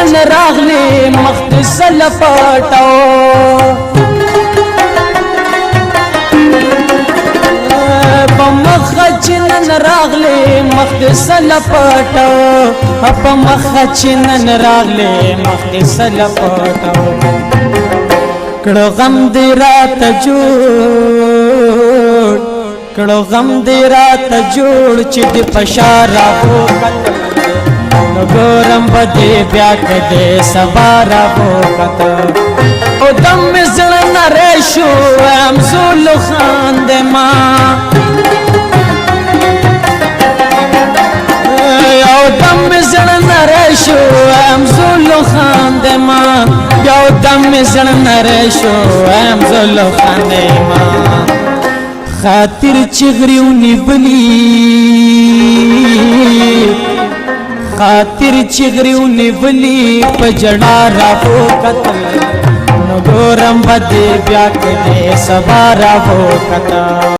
نن راغلی مخدس لپټو بمخ چنن راغلی مخدس لپټو په مخ چنن راغلی مخدس لپټو کړه غم دې رات جوړ کړه غم دې رات جوړ چې د فشار وکړ ګورم بده بیا کده سبا را وکړ او دم زړه نری شو ام زول خاند ما او دم زړه نری شو ام زول خاند ما یو دم زړه نری شو ام زول خاند ما خاطر چغریونی بلی خاطر چغریونی بلی پجڑا را وہ قتل نگورم بدے بیا کدے سبا را وہ قتل